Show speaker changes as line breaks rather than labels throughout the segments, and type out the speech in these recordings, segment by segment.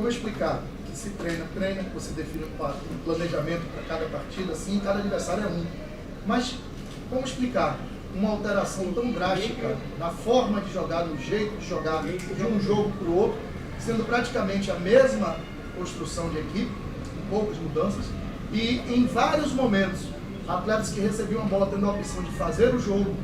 como explicar que se treina, que você define um planejamento para cada partida, assim, cada adversário é um. Mas como explicar uma alteração tão drástica na forma de jogar, no jeito de jogar de um jogo para o outro, sendo praticamente a mesma construção de equipe, com poucas mudanças, e em vários momentos, atletas que recebiam a bola tendo a opção de fazer o jogo,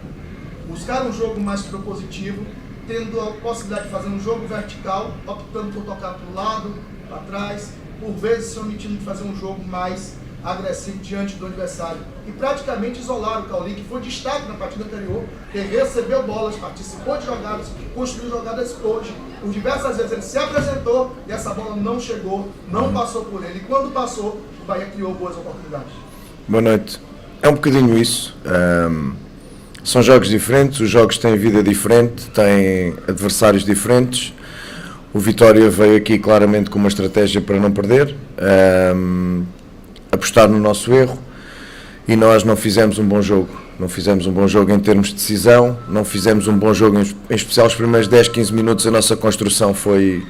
buscar um jogo mais propositivo, tendo a possibilidade de fazer um jogo vertical, optando por tocar para o lado, para trás, por vezes se omitindo de fazer um jogo mais agressivo diante do adversário. E praticamente isolaram o Cauli, que foi destaque na partida anterior, que recebeu bolas, participou de jogadas, construiu jogadas hoje. Por diversas vezes ele se apresentou e essa bola não chegou, não passou por ele. E quando passou, o Bahia criou boas oportunidades.
Boa noite. É um bocadinho isso. São jogos diferentes, os jogos têm vida diferente, têm adversários diferentes. O Vitória veio aqui claramente com uma estratégia para não perder, apostar no nosso erro, e nós não fizemos um bom jogo. Não fizemos um bom jogo em termos de decisão, não fizemos um bom jogo, em especial os primeiros 10, 15 minutos a nossa construção foi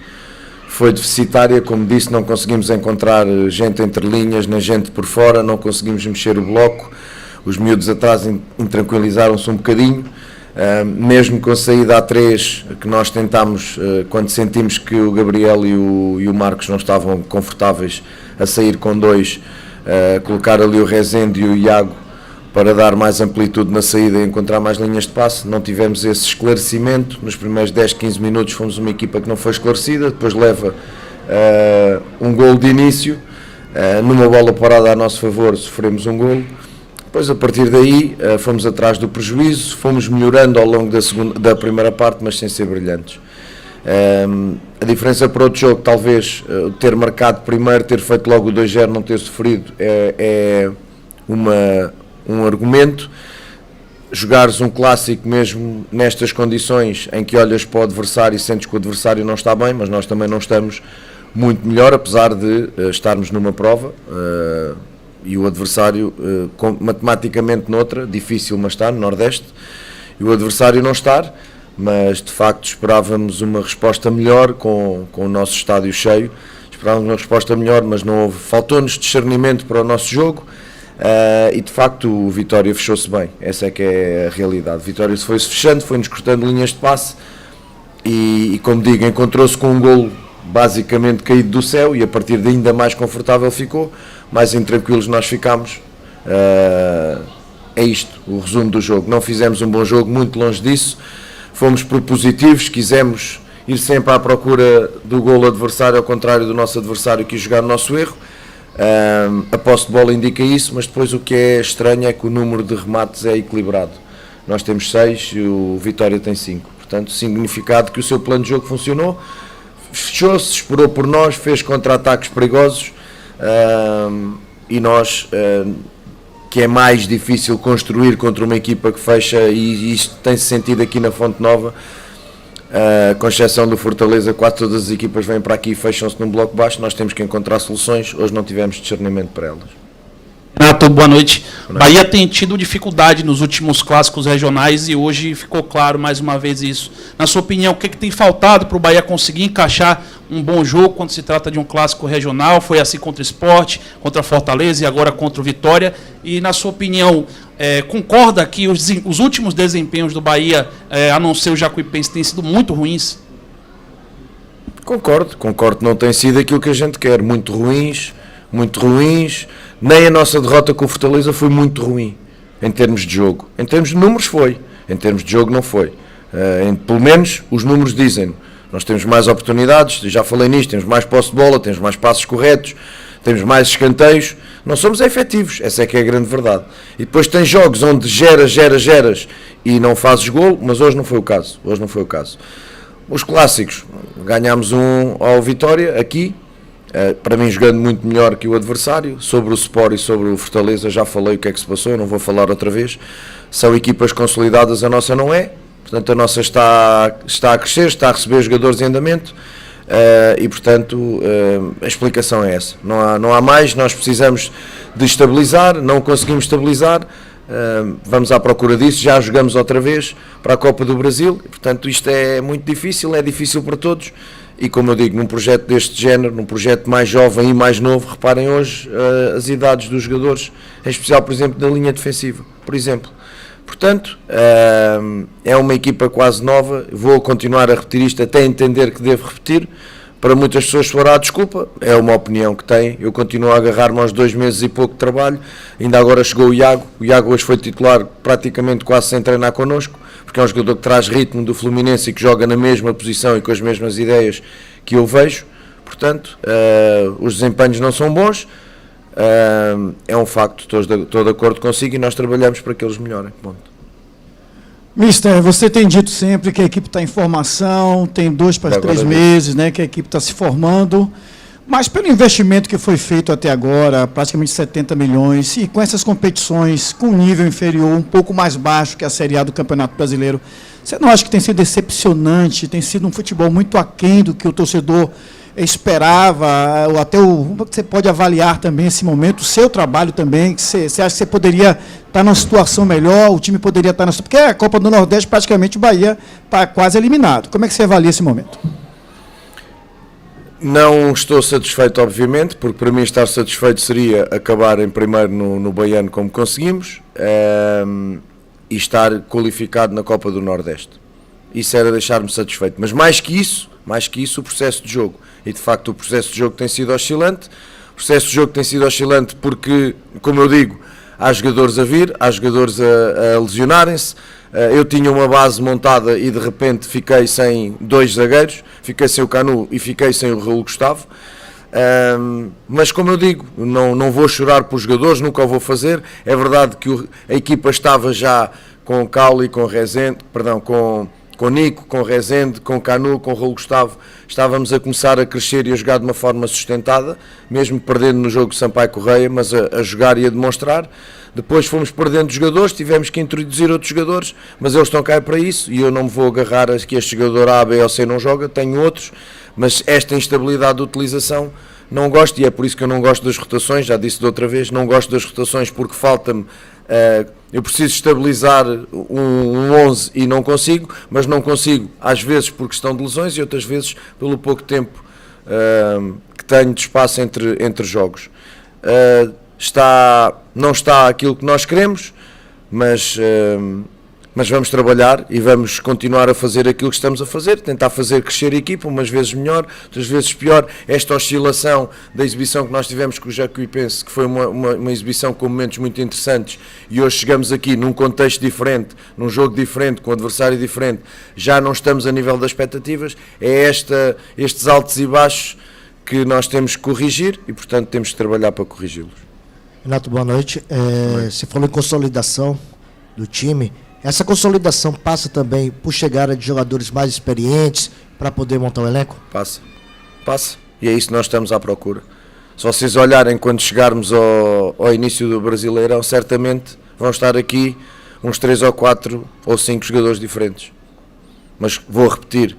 deficitária. Como disse, não conseguimos encontrar gente entre linhas, nem gente por fora, não conseguimos mexer o bloco. Os miúdos atrás intranquilizaram-se um bocadinho, mesmo com a saída a 3 que nós tentámos, quando sentimos que o Gabriel e o Marcos não estavam confortáveis a sair com 2, colocar ali o Rezende e o Iago para dar mais amplitude na saída e encontrar mais linhas de passe. Não tivemos esse esclarecimento. Nos primeiros 10, 15 minutos fomos uma equipa que não foi esclarecida, depois leva um golo de início, numa bola parada a nosso favor sofremos um golo. Depois, a partir daí, fomos atrás do prejuízo, fomos melhorando ao longo da primeira parte, mas sem ser brilhantes. A diferença para outro jogo, talvez, ter marcado primeiro, ter feito logo o 2-0, não ter sofrido, é um argumento. Jogares um clássico mesmo nestas condições, em que olhas para o adversário e sentes que o adversário não está bem, mas nós também não estamos muito melhor, apesar de estarmos numa prova, e o adversário matematicamente noutra, difícil, mas está no Nordeste, e o adversário não estar, mas de facto esperávamos uma resposta melhor com o nosso estádio cheio, esperávamos uma resposta melhor, mas não houve, faltou-nos discernimento para o nosso jogo, e de facto o Vitória fechou-se bem, essa é que é a realidade. O Vitória foi-se fechando, foi-nos cortando linhas de passe, e como digo, encontrou-se com um golo basicamente caído do céu, e a partir de ainda mais confortável ficou, mais intranquilos nós ficámos. É isto, o resumo do jogo. Não fizemos um bom jogo, muito longe disso, fomos propositivos, quisemos ir sempre à procura do golo adversário, ao contrário do nosso adversário que ia jogar o nosso erro. A posse de bola indica isso, mas depois o que é estranho é que o número de remates é equilibrado. Nós temos 6 e o Vitória tem 5, portanto significado que o seu plano de jogo funcionou, fechou-se, esperou por nós, fez contra-ataques perigosos, e nós, que é mais difícil construir contra uma equipa que fecha, e isto tem-se sentido aqui na Fonte Nova, com exceção do Fortaleza, quase todas as equipas vêm para aqui e fecham-se num bloco baixo. Nós temos que encontrar soluções, hoje não tivemos discernimento para elas.
Renato, boa noite. Bahia tem tido dificuldade nos últimos clássicos regionais e hoje ficou claro mais uma vez isso. Na sua opinião, o que tem faltado para o Bahia conseguir encaixar um bom jogo quando se trata de um clássico regional? Foi assim contra o Sport, contra a Fortaleza e agora contra o Vitória. E na sua opinião, concorda que os últimos desempenhos do Bahia, a não ser o Jacuipense, têm sido muito ruins?
Concordo, não tem sido aquilo que a gente quer, muito ruins, nem a nossa derrota com o Fortaleza foi muito ruim, em termos de jogo. Em termos de números foi, em termos de jogo não foi. Pelo menos os números dizem, nós temos mais oportunidades, já falei nisto, temos mais posse de bola, temos mais passos corretos, temos mais escanteios, não somos efetivos, essa é que é a grande verdade. E depois tem jogos onde geras e não fazes golo, mas hoje não foi o caso, Os clássicos, ganhámos um ao Vitória aqui, para mim jogando muito melhor que o adversário. Sobre o Sport e sobre o Fortaleza já falei o que é que se passou, não vou falar outra vez. São equipas consolidadas, a nossa não é, portanto a nossa está a crescer, está a receber jogadores em andamento, e portanto a explicação é essa, não há mais. Nós precisamos de estabilizar, não conseguimos estabilizar, vamos à procura disso, já jogamos outra vez para a Copa do Brasil, e, portanto isto é muito difícil, é difícil para todos. e como eu digo, num projeto deste género, num projeto mais jovem e mais novo, reparem hoje as idades dos jogadores, em especial, por exemplo, da linha defensiva, por exemplo. Portanto, é uma equipa quase nova, vou continuar a repetir isto até entender que devo repetir. Para muitas pessoas fará desculpa, é uma opinião que têm, eu continuo a agarrar-me aos 2 meses e pouco de trabalho, ainda agora chegou o Iago hoje foi titular praticamente quase sem treinar connosco, porque é um jogador que traz ritmo do Fluminense e que joga na mesma posição e com as mesmas ideias que eu vejo, portanto, os desempenhos não são bons, é um facto, estou de acordo consigo e nós trabalhamos para que eles melhorem. Ponto.
Mister, você tem dito sempre que a equipe está em formação, tem 2 para 3 meses, né, que a equipe está se formando, mas pelo investimento que foi feito até agora, praticamente 70 milhões, e com essas competições com nível inferior, um pouco mais baixo que a Série A do Campeonato Brasileiro, você não acha que tem sido decepcionante, tem sido um futebol muito aquém do que o torcedor esperava, ou até você pode avaliar também esse momento, o seu trabalho também, que você acha que você poderia estar numa situação melhor, o time poderia estar porque a Copa do Nordeste praticamente o Bahia está quase eliminado. Como é que você avalia esse momento?
Não estou satisfeito, obviamente, porque para mim estar satisfeito seria acabar em primeiro no Baiano como conseguimos e estar qualificado na Copa do Nordeste. Isso era deixar-me satisfeito, mas mais que isso o processo de jogo, e de facto o processo de jogo tem sido oscilante, porque, como eu digo, há jogadores a vir, há jogadores a lesionarem-se, eu tinha uma base montada e de repente fiquei sem 2 zagueiros, fiquei sem o Canu e fiquei sem o Raul Gustavo, mas como eu digo, não vou chorar por jogadores, nunca o vou fazer, é verdade que a equipa estava já com Cauli, com Rezende, com Nico, com Rezende, com Canu, com Raul Gustavo, estávamos a começar a crescer e a jogar de uma forma sustentada, mesmo perdendo no jogo Sampaio Correia, mas a jogar e a demonstrar. Depois fomos perdendo jogadores, tivemos que introduzir outros jogadores, mas eles estão cá para isso e eu não me vou agarrar a que este jogador A, B ou C não joga, tenho outros, mas esta instabilidade de utilização não gosto e é por isso que eu não gosto das rotações, já disse de outra vez, não gosto das rotações porque falta-me. Eu preciso estabilizar um 11 e não consigo, mas não consigo às vezes por questão de lesões e outras vezes pelo pouco tempo que tenho de espaço entre jogos. Não está aquilo que nós queremos, mas vamos trabalhar e vamos continuar a fazer aquilo que estamos a fazer, tentar fazer crescer a equipa, umas vezes melhor, outras vezes pior. Esta oscilação da exibição que nós tivemos com o Jacuipense, que foi uma exibição com momentos muito interessantes, e hoje chegamos aqui num contexto diferente, num jogo diferente, com um adversário diferente, já não estamos a nível das expectativas, é estes altos e baixos que nós temos que corrigir e, portanto, temos que trabalhar para corrigi-los.
Renato, boa noite. Você falou em consolidação do time. Essa consolidação passa também por chegada de jogadores mais experientes para poder montar o elenco?
Passa. E é isso que nós estamos à procura. Se vocês olharem quando chegarmos ao início do Brasileirão, certamente vão estar aqui uns 3 ou 4 ou 5 jogadores diferentes. Mas vou repetir,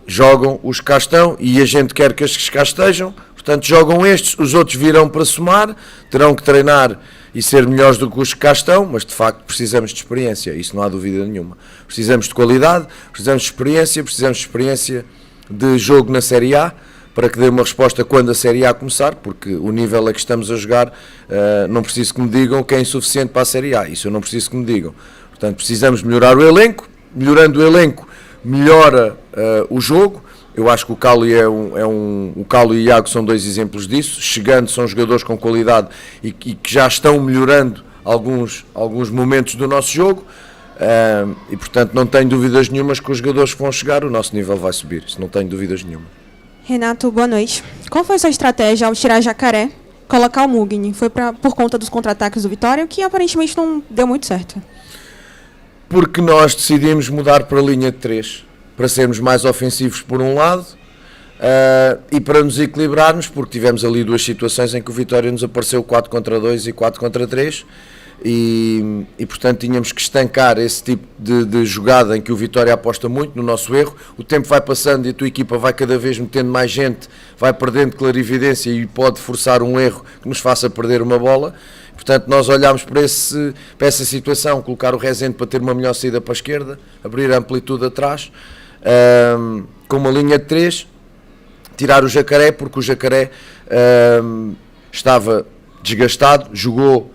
jogam os que cá estão e a gente quer que estes que cá estejam, portanto jogam estes, os outros virão para somar, terão que treinar e ser melhores do que os que cá estão, mas de facto precisamos de experiência, isso não há dúvida nenhuma. Precisamos de qualidade, precisamos de experiência de jogo na Série A, para que dê uma resposta quando a Série A começar, porque o nível a que estamos a jogar, não preciso que me digam que é insuficiente para a Série A, isso eu não preciso que me digam. Portanto, precisamos melhorar o elenco, melhorando o elenco, melhora o jogo. Eu acho que o Cauli o Cauli e o Iago são 2 exemplos disso, chegando são jogadores com qualidade e que já estão melhorando alguns momentos do nosso jogo, e portanto não tenho dúvidas nenhumas que os jogadores que vão chegar, o nosso nível vai subir, isso não tenho dúvidas nenhuma.
Renato, boa noite. Qual foi a sua estratégia ao tirar Jacaré, colocar o Mugni? Foi por conta dos contra-ataques do Vitória, o que aparentemente não deu muito certo?
Porque nós decidimos mudar para a linha de 3, para sermos mais ofensivos por um lado, e para nos equilibrarmos, porque tivemos ali 2 situações em que o Vitória nos apareceu 4-2 e 4-3, e portanto tínhamos que estancar esse tipo de jogada em que o Vitória aposta muito no nosso erro. O tempo vai passando e a tua equipa vai cada vez metendo mais gente, vai perdendo clarividência e pode forçar um erro que nos faça perder uma bola. Portanto, nós olhámos para essa situação, colocar o Rezende para ter uma melhor saída para a esquerda, abrir a amplitude atrás, com uma linha de 3, tirar o Jacaré, porque o Jacaré estava desgastado, jogou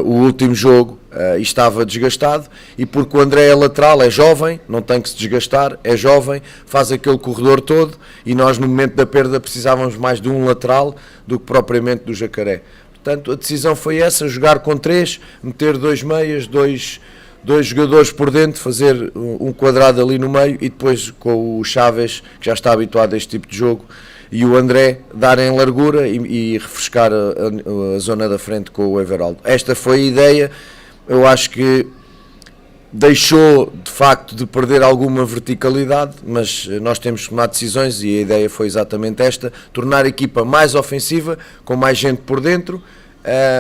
o último jogo e estava desgastado, e porque o André é lateral, é jovem, não tem que se desgastar, é jovem, faz aquele corredor todo, e nós no momento da perda precisávamos mais de um lateral do que propriamente do Jacaré. Portanto, a decisão foi essa, jogar com 3, meter 2 meias, dois jogadores por dentro, fazer um quadrado ali no meio, e depois com o Chaves, que já está habituado a este tipo de jogo, e o André darem largura e refrescar a zona da frente com o Everaldo. Esta foi a ideia. Eu acho que deixou de facto de perder alguma verticalidade, mas nós temos que tomar decisões, e a ideia foi exatamente esta: tornar a equipa mais ofensiva, com mais gente por dentro,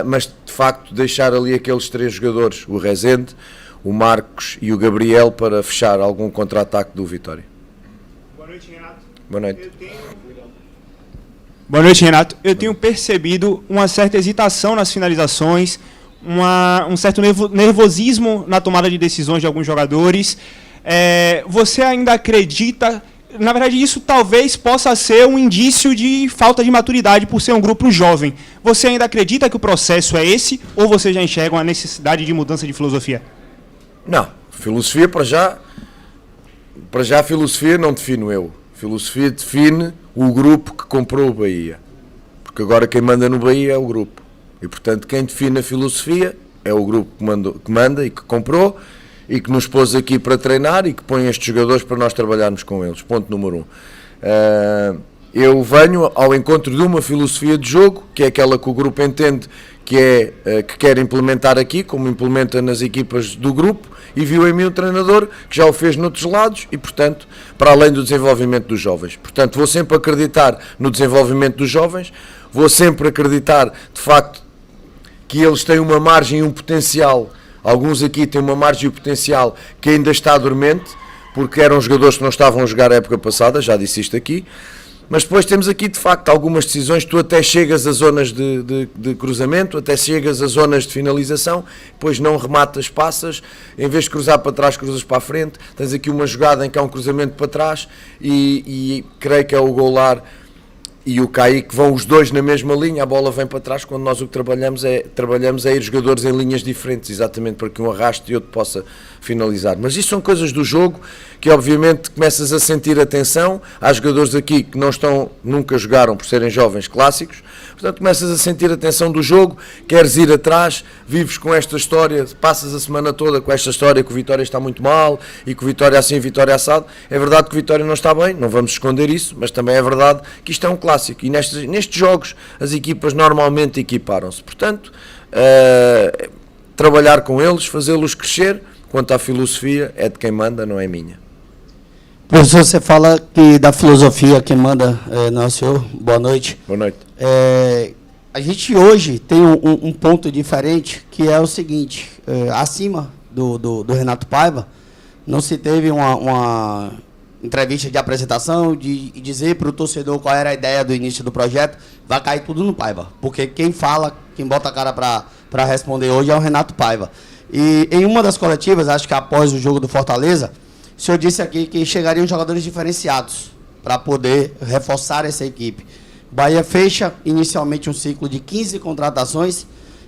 mas de facto deixar ali aqueles 3 jogadores, o Rezende, o Marcos e o Gabriel, para fechar algum contra-ataque do Vitória.
Boa noite, Renato.
Boa noite.
Boa noite, Renato. Eu tenho percebido uma certa hesitação nas finalizações, um certo nervosismo na tomada de decisões de alguns jogadores. Você ainda acredita... Na verdade, isso talvez possa ser um indício de falta de maturidade por ser um grupo jovem. Você ainda acredita que o processo é esse, ou você já enxerga uma necessidade de mudança de filosofia?
Não, filosofia para já a filosofia não defino eu. Filosofia define o grupo que comprou o Bahia. Porque agora quem manda no Bahia é o grupo. E portanto quem define a filosofia é o grupo que manda e que comprou e que nos pôs aqui para treinar e que põe estes jogadores para nós trabalharmos com eles. Ponto número 1. Eu venho ao encontro de uma filosofia de jogo, que é aquela que o grupo entende que quer implementar aqui, como implementa nas equipas do grupo, e viu em mim um treinador que já o fez noutros lados e, portanto, para além do desenvolvimento dos jovens. Portanto, vou sempre acreditar no desenvolvimento dos jovens, vou sempre acreditar, de facto, que eles têm uma margem e um potencial. Alguns aqui têm uma margem e um potencial que ainda está dormente, porque eram jogadores que não estavam a jogar a época passada, já disse isto aqui. Mas depois temos aqui, de facto, algumas decisões. Tu até chegas a zonas de cruzamento, até chegas a zonas de finalização, depois não rematas, passas, em vez de cruzar para trás, cruzas para a frente. Tens aqui uma jogada em que há um cruzamento para trás e creio que é o Goulart e o Kaique, vão os dois na mesma linha, a bola vem para trás, quando nós o que trabalhamos é ir jogadores em linhas diferentes, exatamente para que um arraste e outro possa finalizar. Mas isto são coisas do jogo que obviamente começas a sentir a tensão. Há jogadores aqui que nunca jogaram por serem jovens clássicos, portanto começas a sentir a tensão do jogo, queres ir atrás, vives com esta história, passas a semana toda com esta história que o Vitória está muito mal e que o Vitória assim, Vitória assado. É verdade que o Vitória não está bem, não vamos esconder isso, mas também é verdade que isto é um clássico e nestes jogos as equipas normalmente equiparam-se. Portanto, trabalhar com eles, fazê-los crescer. Quanto à filosofia, é de quem manda, não é minha.
Professor, você fala que da filosofia quem manda não é o senhor. Boa noite.
Boa noite.
A gente hoje tem um ponto diferente, que é o seguinte: acima do Renato Paiva, não se teve uma entrevista de apresentação de dizer para o torcedor qual era a ideia do início do projeto. Vai cair tudo no Paiva, porque quem fala, quem bota a cara para responder hoje é o Renato Paiva. E em uma das coletivas, acho que após o jogo do Fortaleza, o senhor disse aqui que chegariam jogadores diferenciados para poder reforçar essa equipe. Bahia fecha inicialmente um ciclo de 15 contratações,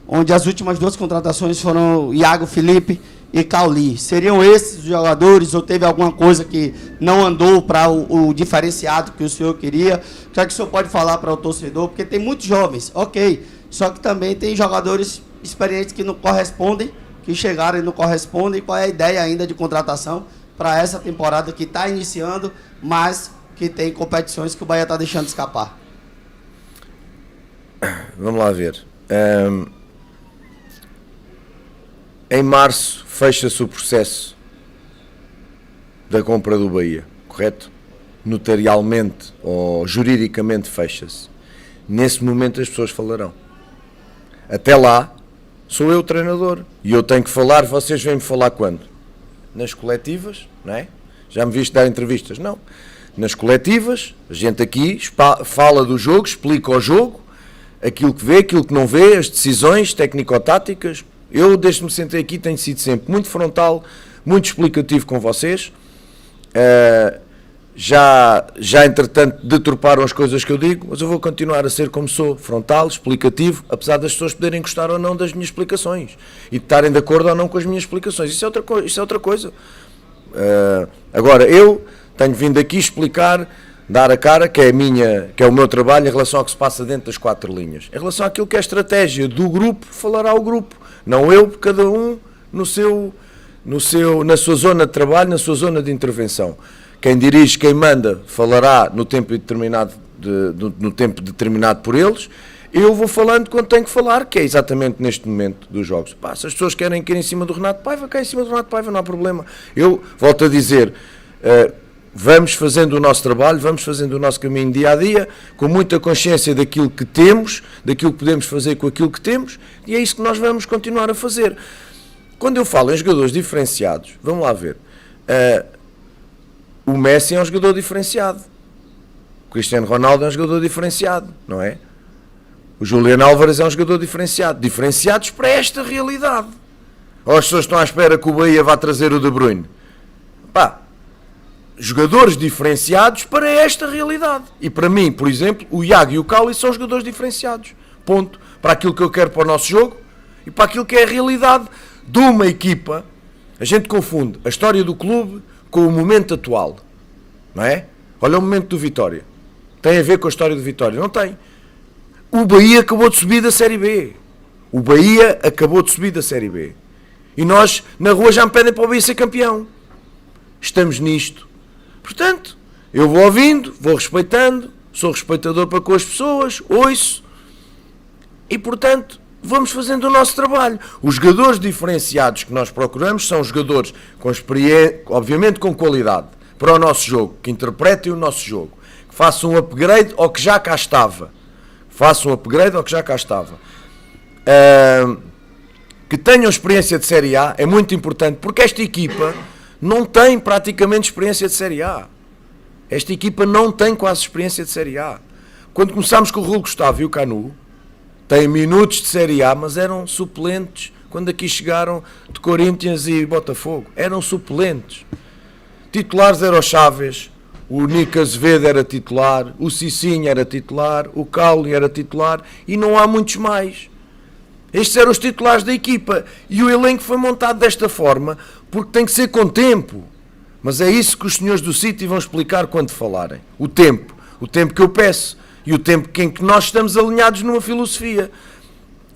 onde as últimas 2 contratações foram Iago Felipe e Cauli. Seriam esses os jogadores ou teve alguma coisa que não andou para o diferenciado que o senhor queria? O que é que o senhor pode falar para o torcedor? Porque tem muitos jovens, ok, só que também tem jogadores experientes que não correspondem, que chegaram e não correspondem. Qual é a ideia ainda de contratação para essa temporada que está iniciando, mas que tem competições que o Bahia está deixando escapar?
Vamos lá ver. Em março fecha-se o processo da compra do Bahia, correto? Notarialmente ou juridicamente fecha-se. Nesse momento as pessoas falarão. Até lá, sou eu o treinador e eu tenho que falar. Vocês vêm-me falar quando? Nas coletivas, não é? Já me viste dar entrevistas? Não. Nas coletivas, a gente aqui fala do jogo, explica o jogo, aquilo que vê, aquilo que não vê, as decisões técnico-táticas. Eu, desde que me sentei aqui, tenho sido sempre muito frontal, muito explicativo com vocês. já entretanto deturparam as coisas que eu digo, mas eu vou continuar a ser como sou, frontal, explicativo, apesar das pessoas poderem gostar ou não das minhas explicações e de estarem de acordo ou não com as minhas explicações. Isso é outra coisa. Agora, eu tenho vindo aqui explicar, dar a cara, que é o meu trabalho em relação ao que se passa dentro das 4 linhas. Em relação àquilo que é a estratégia do grupo, falará o grupo, não eu, cada um na sua zona de trabalho, na sua zona de intervenção. Quem dirige, quem manda, falará no tempo determinado por eles. Eu vou falando quando tenho que falar, que é exatamente neste momento dos jogos. Pá, se as pessoas querem cair em cima do Renato Paiva, caem em cima do Renato Paiva, não há problema. Eu volto a dizer, vamos fazendo o nosso trabalho, vamos fazendo o nosso caminho dia a dia, com muita consciência daquilo que temos, daquilo que podemos fazer com aquilo que temos, e é isso que nós vamos continuar a fazer. Quando eu falo em jogadores diferenciados, vamos lá ver, o Messi é um jogador diferenciado, o Cristiano Ronaldo é um jogador diferenciado, não é? O Julián Álvares é um jogador diferenciado, diferenciados para esta realidade. Ou as pessoas estão à espera que o Bahia vá trazer o De Bruyne? Pá, jogadores diferenciados para esta realidade. E para mim, por exemplo, o Iago e o Cauli são jogadores diferenciados. Ponto. Para aquilo que eu quero para o nosso jogo e para aquilo que é a realidade de uma equipa. A gente confunde a história do clube com o momento atual. Não é? Olha o momento do Vitória. Tem a ver com a história do Vitória? Não tem. O Bahia acabou de subir da Série B. O Bahia acabou de subir da Série B. E nós, na rua, já me pedem para o Bahia ser campeão. Estamos nisto. Portanto, eu vou ouvindo, vou respeitando, sou respeitador para com as pessoas, ouço. E, portanto, vamos fazendo o nosso trabalho. Os jogadores diferenciados que nós procuramos são jogadores com experiência, obviamente com qualidade, para o nosso jogo, que interpretem o nosso jogo, que façam um upgrade ao que já cá estava. Que tenham experiência de Série A é muito importante, porque esta equipa não tem praticamente experiência de Série A. Esta equipa não tem quase experiência de Série A. Quando começámos com o Raul Gustavo e o Canu, têm minutos de Série A, mas eram suplentes. Quando aqui chegaram de Corinthians e Botafogo, eram suplentes. Titulares eram o Chaves, o Nico Azevedo era titular, o Cicinho era titular, o Cauli era titular e não há muitos mais. Estes eram os titulares da equipa e o elenco foi montado desta forma porque tem que ser com tempo. Mas é isso que os senhores do City vão explicar quando falarem. O tempo que eu peço e o tempo em que nós estamos alinhados numa filosofia,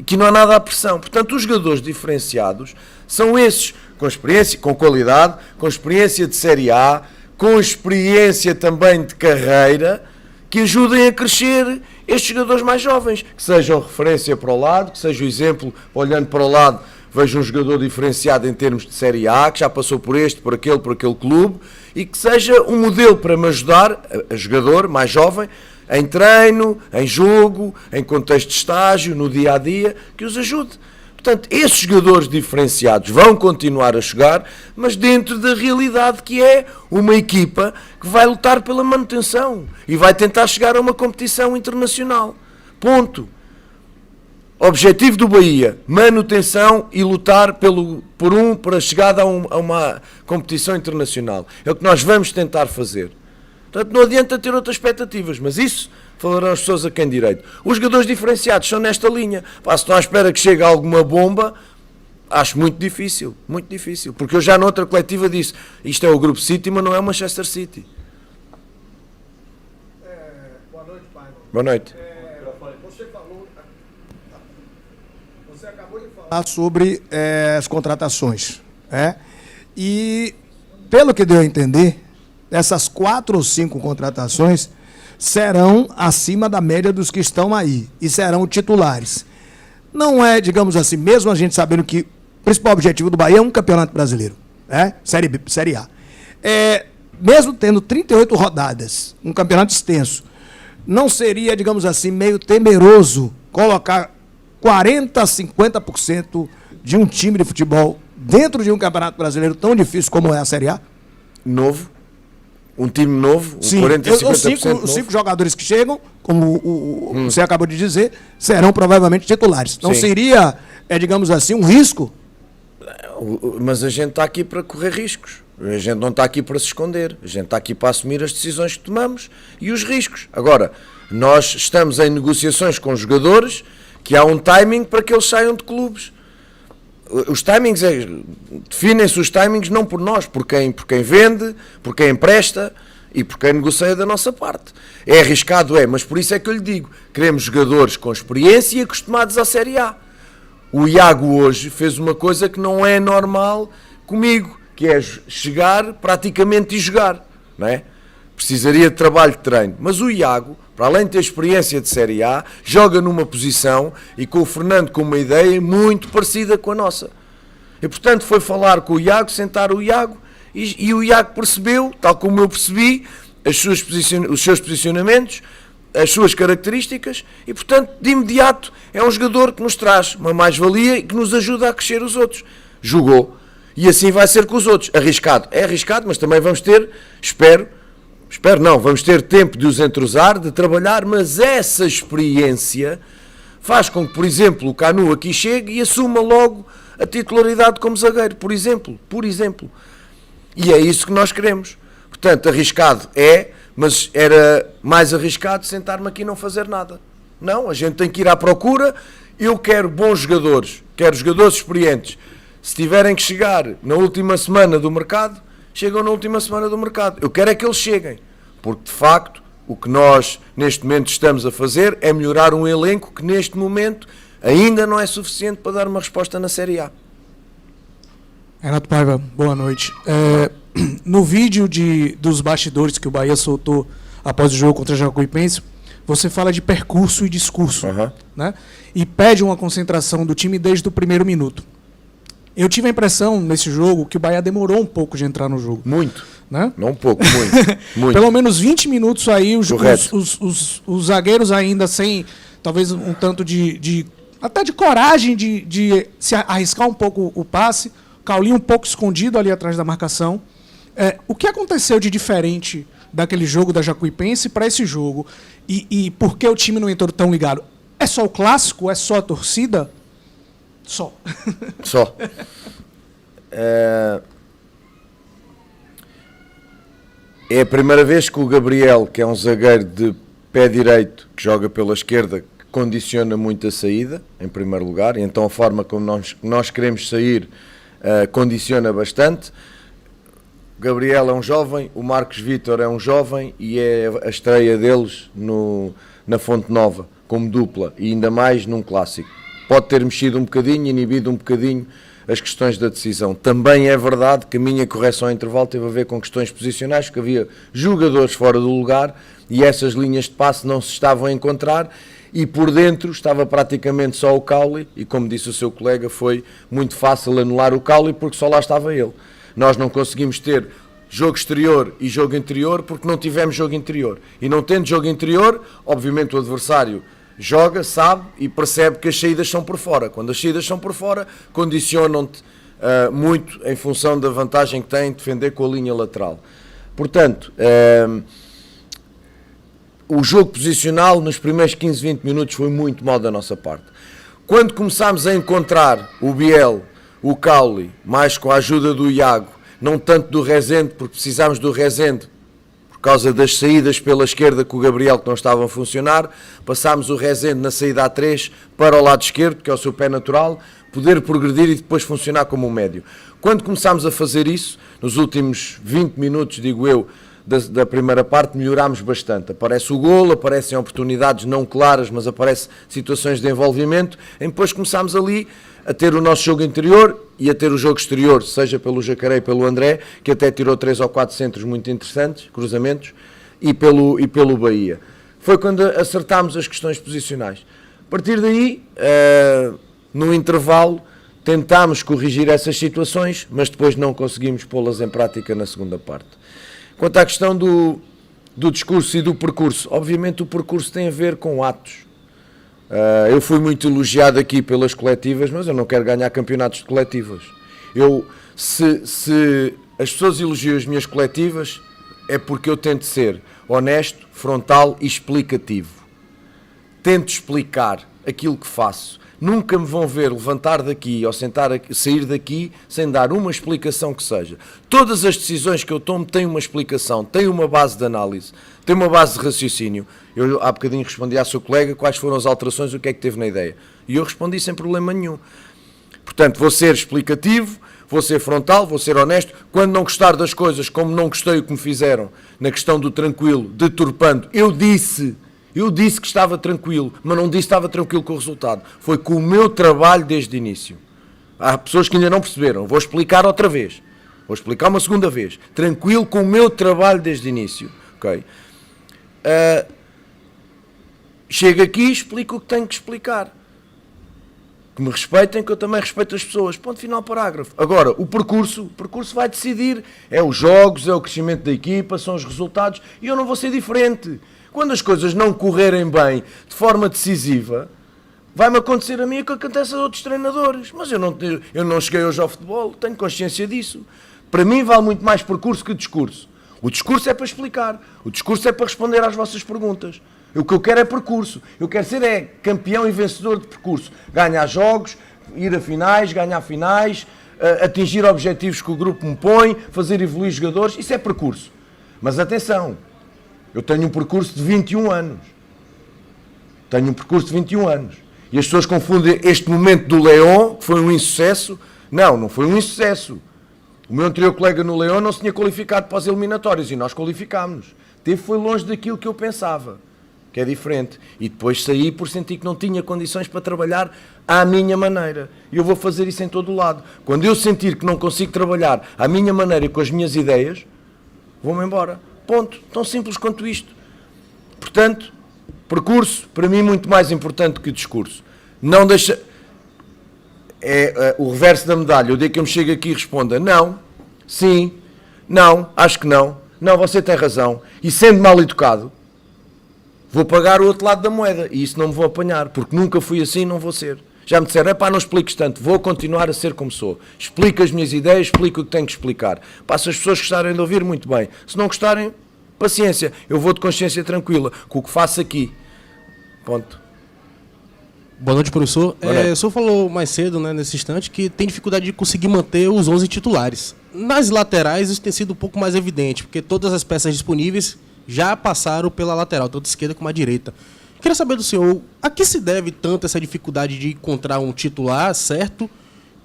que não há nada à pressão. Portanto, os jogadores diferenciados são esses, com experiência, com qualidade, com experiência de Série A, com experiência também de carreira, que ajudem a crescer estes jogadores mais jovens, que sejam referência para o lado, que seja o exemplo, olhando para o lado, veja um jogador diferenciado em termos de Série A, que já passou por este, por aquele clube, e que seja um modelo para me ajudar, a jogador mais jovem, em treino, em jogo, em contexto de estágio, no dia-a-dia, que os ajude. Portanto, esses jogadores diferenciados vão continuar a jogar, mas dentro da realidade que é uma equipa que vai lutar pela manutenção e vai tentar chegar a uma competição internacional. Ponto. Objetivo do Bahia, manutenção e lutar por a chegada a uma competição internacional. É o que nós vamos tentar fazer. Portanto, não adianta ter outras expectativas, mas isso falarão as pessoas a quem direito. Os jogadores diferenciados são nesta linha. Se estão à espera que chegue alguma bomba, acho muito difícil, porque eu já noutra coletiva disse, isto é o Grupo City, mas não é o Manchester City.
Boa noite, pai.
Boa noite.
Você acabou de falar
Sobre as contratações. E, pelo que deu a entender, essas 4 ou 5 contratações serão acima da média dos que estão aí e serão titulares. Não é, digamos assim, mesmo a gente sabendo que o principal objetivo do Bahia é um campeonato brasileiro, Série B, Série A. Mesmo tendo 38 rodadas, um campeonato extenso, não seria, digamos assim, meio temeroso colocar 40%, 50% de um time de futebol dentro de um campeonato brasileiro tão difícil como é a Série A?
Novo. Um time novo,
sim,
40%, 50% novo.
Os 5 jogadores que chegam, como você acabou de dizer, serão provavelmente titulares. Não seria, digamos assim, um risco?
Mas a gente está aqui para correr riscos. A gente não está aqui para se esconder, a gente está aqui para assumir as decisões que tomamos e os riscos. Agora, nós estamos em negociações com jogadores que há um timing para que eles saiam de clubes. Os timings, definem-se os timings não por nós, por quem vende, por quem empresta e por quem negocia da nossa parte. É arriscado, mas por isso é que eu lhe digo, queremos jogadores com experiência e acostumados à Série A. O Iago hoje fez uma coisa que não é normal comigo, que é chegar praticamente e jogar, não é? Precisaria de trabalho de treino, mas o Iago, para além de ter experiência de Série A, joga numa posição e com o Fernando com uma ideia muito parecida com a nossa. E portanto foi falar com o Iago, sentar o Iago e o Iago percebeu, tal como eu percebi, os seus posicionamentos, as suas características e portanto de imediato é um jogador que nos traz uma mais-valia e que nos ajuda a crescer os outros. Jogou. E assim vai ser com os outros. Arriscado. É arriscado, mas também vamos ter, vamos ter tempo de os entrosar, de trabalhar, mas essa experiência faz com que, por exemplo, o Canu aqui chegue e assuma logo a titularidade como zagueiro, por exemplo. E é isso que nós queremos. Portanto, arriscado mas era mais arriscado sentar-me aqui e não fazer nada. Não, a gente tem que ir à procura. Eu quero bons jogadores, quero jogadores experientes. Se tiverem que chegar na última semana do mercado, chegam na última semana do mercado. Eu quero é que eles cheguem, porque de facto o que nós neste momento estamos a fazer é melhorar um elenco que neste momento ainda não é suficiente para dar uma resposta na Série A.
Renato Paiva, boa noite. No vídeo dos bastidores que o Bahia soltou após o jogo contra a Jacuipense, você fala de percurso e discurso, né? E pede uma concentração do time desde o primeiro minuto. Eu tive a impressão, nesse jogo, que o Bahia demorou um pouco de entrar no jogo.
Muito.
Né?
Não um pouco, muito.
Pelo menos 20 minutos aí, os zagueiros ainda sem, talvez um tanto até de coragem de se arriscar um pouco o passe. Caulinho um pouco escondido ali atrás da marcação. O que aconteceu de diferente daquele jogo da Jacuipense para esse jogo? E por que o time não entrou tão ligado? É só o clássico? É só a torcida? Só.
É a primeira vez que o Gabriel, que é um zagueiro de pé direito, que joga pela esquerda, que condiciona muito a saída, em primeiro lugar, e então a forma como nós queremos sair condiciona bastante. O Gabriel é um jovem, o Marcos Vítor é um jovem e é a estreia deles na Fonte Nova, como dupla, e ainda mais num clássico. Pode ter mexido um bocadinho, inibido um bocadinho as questões da decisão. Também é verdade que a minha correção ao intervalo teve a ver com questões posicionais, porque havia jogadores fora do lugar e essas linhas de passe não se estavam a encontrar e por dentro estava praticamente só o Cauli e, como disse o seu colega, foi muito fácil anular o Cauli porque só lá estava ele. Nós não conseguimos ter jogo exterior e jogo interior porque não tivemos jogo interior. E não tendo jogo interior, obviamente o adversário joga, sabe e percebe que as saídas são por fora. Quando as saídas são por fora, condicionam-te muito em função da vantagem que tem de defender com a linha lateral. Portanto, o jogo posicional nos primeiros 15, 20 minutos foi muito mal da nossa parte. Quando começámos a encontrar o Biel, o Cauli, mais com a ajuda do Iago, não tanto do Rezende, porque precisámos do Rezende, por causa das saídas pela esquerda com o Gabriel que não estavam a funcionar, passámos o Rezende na saída A3 para o lado esquerdo, que é o seu pé natural, poder progredir e depois funcionar como um médio. Quando começámos a fazer isso, nos últimos 20 minutos, digo eu, da primeira parte, melhorámos bastante. Aparece o golo, aparecem oportunidades não claras, mas aparecem situações de envolvimento, e depois começámos ali a ter o nosso jogo interior e a ter o jogo exterior, seja pelo Jacaré e pelo André, que até tirou 3 ou 4 centros muito interessantes, cruzamentos, e pelo Bahia. Foi quando acertámos as questões posicionais. A partir daí, no intervalo, tentámos corrigir essas situações, mas depois não conseguimos pô-las em prática na segunda parte. Quanto à questão do discurso e do percurso, obviamente o percurso tem a ver com atos. Eu fui muito elogiado aqui pelas coletivas, mas eu não quero ganhar campeonatos de coletivas. Se as pessoas elogiam as minhas coletivas, é porque eu tento ser honesto, frontal e explicativo. Tento explicar aquilo que faço. Nunca me vão ver levantar daqui ou sair daqui sem dar uma explicação que seja. Todas as decisões que eu tomo têm uma explicação, têm uma base de análise, têm uma base de raciocínio. Eu há bocadinho respondi à sua colega quais foram as alterações, o que é que teve na ideia. E eu respondi sem problema nenhum. Portanto, vou ser explicativo, vou ser frontal, vou ser honesto. Quando não gostar das coisas, como não gostei o que me fizeram na questão do tranquilo, deturpando, eu disse que estava tranquilo, mas não disse que estava tranquilo com o resultado. Foi com o meu trabalho desde o início. Há pessoas que ainda não perceberam. Vou explicar outra vez. Vou explicar uma segunda vez. Tranquilo com o meu trabalho desde o início. Okay? Chego aqui e explico o que tenho que explicar. Que me respeitem, que eu também respeito as pessoas. Ponto final, parágrafo. Agora, o percurso vai decidir. É os jogos, é o crescimento da equipa, são os resultados. E eu não vou ser diferente. Quando as coisas não correrem bem, de forma decisiva, vai-me acontecer a mim o que acontece a outros treinadores. Mas eu não cheguei hoje ao futebol, tenho consciência disso. Para mim vale muito mais percurso que discurso. O discurso é para explicar. O discurso é para responder às vossas perguntas. O que eu quero é percurso. Eu quero ser campeão e vencedor de percurso. Ganhar jogos, ir a finais, ganhar finais, atingir objetivos que o grupo me põe, fazer evoluir jogadores. Isso é percurso. Mas atenção, eu tenho um percurso de 21 anos. E as pessoas confundem este momento do Leão, que foi um insucesso. Não foi um insucesso. O meu anterior colega no Leão não se tinha qualificado para os eliminatórios e nós qualificámos-nos. Foi longe daquilo que eu pensava, que é diferente. E depois saí por sentir que não tinha condições para trabalhar à minha maneira. E eu vou fazer isso em todo o lado. Quando eu sentir que não consigo trabalhar à minha maneira e com as minhas ideias, vou-me embora. Ponto. Tão simples quanto isto. Portanto, percurso, para mim, muito mais importante que discurso. Não deixa... É o reverso da medalha. O dia que eu me chego aqui e responda não, sim, não, acho que não, você tem razão. E sendo mal educado, vou pagar o outro lado da moeda. E isso não me vou apanhar, porque nunca fui assim e não vou ser. Já me disseram, não expliques tanto, vou continuar a ser como sou. Explico as minhas ideias, explico o que tenho que explicar. Se as pessoas gostarem de ouvir, muito bem. Se não gostarem, paciência. Eu vou de consciência tranquila com o que faço aqui. Ponto.
Boa noite, professor. O senhor falou mais cedo, nesse instante, que tem dificuldade de conseguir manter os 11 titulares. Nas laterais, isso tem sido um pouco mais evidente, porque todas as peças disponíveis já passaram pela lateral, tanto a esquerda como a direita. Queria saber do senhor, a que se deve tanto essa dificuldade de encontrar um titular certo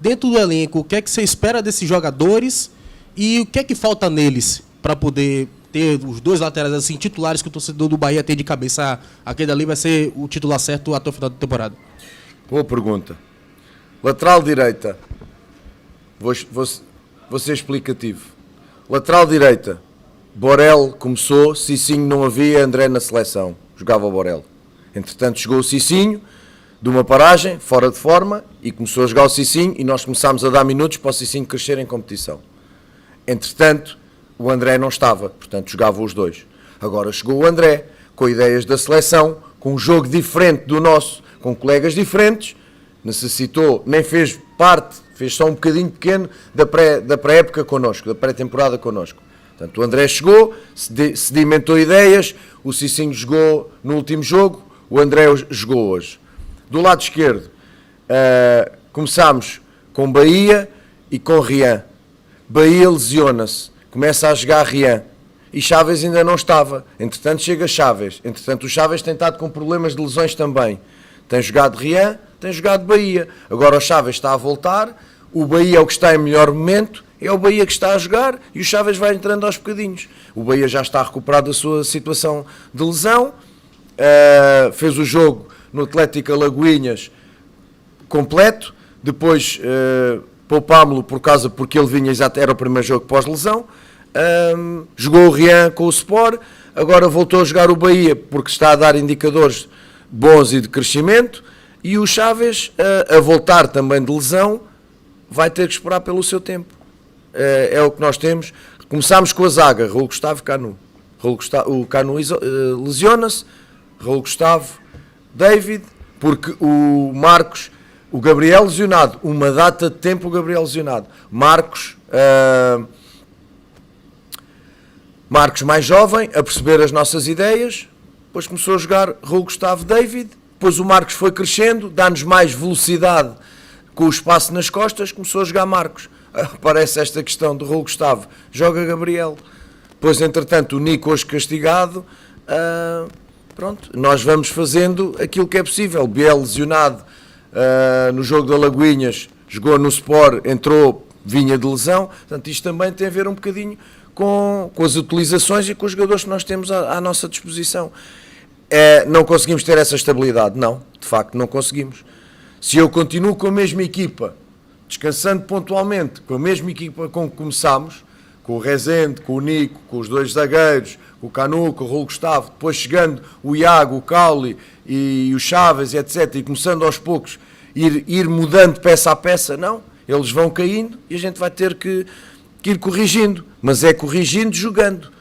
dentro do elenco? O que é que você espera desses jogadores e o que é que falta neles para poder ter os dois laterais assim, titulares que o torcedor do Bahia tem de cabeça? Aquele ali vai ser o titular certo até o final da temporada.
Boa pergunta. Lateral direita. Vou ser explicativo. Lateral direita. Borel começou, Cicinho não havia, André na seleção. Jogava o Borel. Entretanto chegou o Cicinho, de uma paragem, fora de forma, e começou a jogar o Cicinho, e nós começámos a dar minutos para o Cicinho crescer em competição. Entretanto, o André não estava, portanto jogavam os dois. Agora chegou o André, com ideias da seleção, com um jogo diferente do nosso, com colegas diferentes, necessitou, nem fez parte, fez só um bocadinho pequeno da pré-época connosco, da pré-temporada connosco. Portanto, o André chegou, sedimentou ideias, o Cicinho jogou no último jogo, o André jogou hoje. Do lado esquerdo, começámos com Bahia e com Rian. Bahia lesiona-se, começa a jogar Rian. E Chaves ainda não estava. Entretanto, chega Chaves. Entretanto, o Chaves tem estado com problemas de lesões também. Tem jogado Rian, tem jogado Bahia. Agora o Chaves está a voltar, o Bahia é o que está em melhor momento, é o Bahia que está a jogar e o Chaves vai entrando aos bocadinhos. O Bahia já está a recuperar da sua situação de lesão, fez o jogo no Atlético Alagoinhas completo, depois poupámo-lo porque ele vinha, era o primeiro jogo pós-lesão, jogou o Rian com o Sport, agora voltou a jogar o Bahia porque está a dar indicadores bons e de crescimento, e o Chaves, a voltar também de lesão, vai ter que esperar pelo seu tempo. É o que nós temos. Começámos com a zaga, Raul Gustavo e Canu. O Canu lesiona-se, Raul Gustavo, David, porque o Marcos, o Gabriel lesionado, uma data de tempo o Gabriel lesionado. Marcos mais jovem, a perceber as nossas ideias, depois começou a jogar Raul Gustavo, David, depois o Marcos foi crescendo, dá-nos mais velocidade com o espaço nas costas, começou a jogar Marcos. Aparece esta questão do Raul Gustavo, joga Gabriel. Depois, entretanto, o Nico hoje castigado, pronto, nós vamos fazendo aquilo que é possível. Biel lesionado no jogo da Lagoinhas, jogou no Sport, entrou, vinha de lesão. Portanto, isto também tem a ver um bocadinho com as utilizações e com os jogadores que nós temos à nossa disposição. Não conseguimos ter essa estabilidade? Não, de facto não conseguimos. Se eu continuo com a mesma equipa, descansando pontualmente, com a mesma equipa com que começámos, com o Rezende, com o Nico, com os dois zagueiros, com o Canu, com o Raul Gustavo, depois chegando o Iago, o Cauli e o Chaves, etc., e começando aos poucos ir mudando peça a peça, não, eles vão caindo e a gente vai ter que ir corrigindo, mas é corrigindo jogando,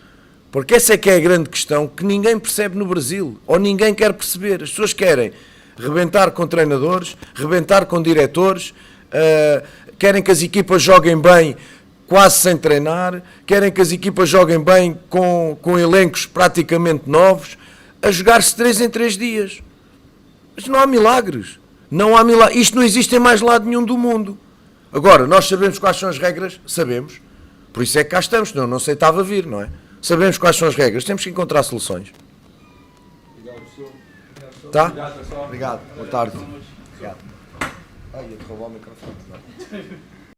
porque essa é que é a grande questão que ninguém percebe no Brasil, ou ninguém quer perceber. As pessoas querem rebentar com treinadores, rebentar com diretores, querem que as equipas joguem bem quase sem treinar, querem que as equipas joguem bem com elencos praticamente novos, a jogar-se 3 em 3 dias. Mas não há milagres. Não há milagres. Isto não existe em mais lado nenhum do mundo. Agora, nós sabemos quais são as regras? Sabemos. Por isso é que cá estamos, senão não aceitava vir, não é? Sabemos quais são as regras, temos que encontrar soluções. Tá? Obrigado, pessoal. Obrigado. Boa tarde. Obrigado. Ai, ia-te roubar o microfone.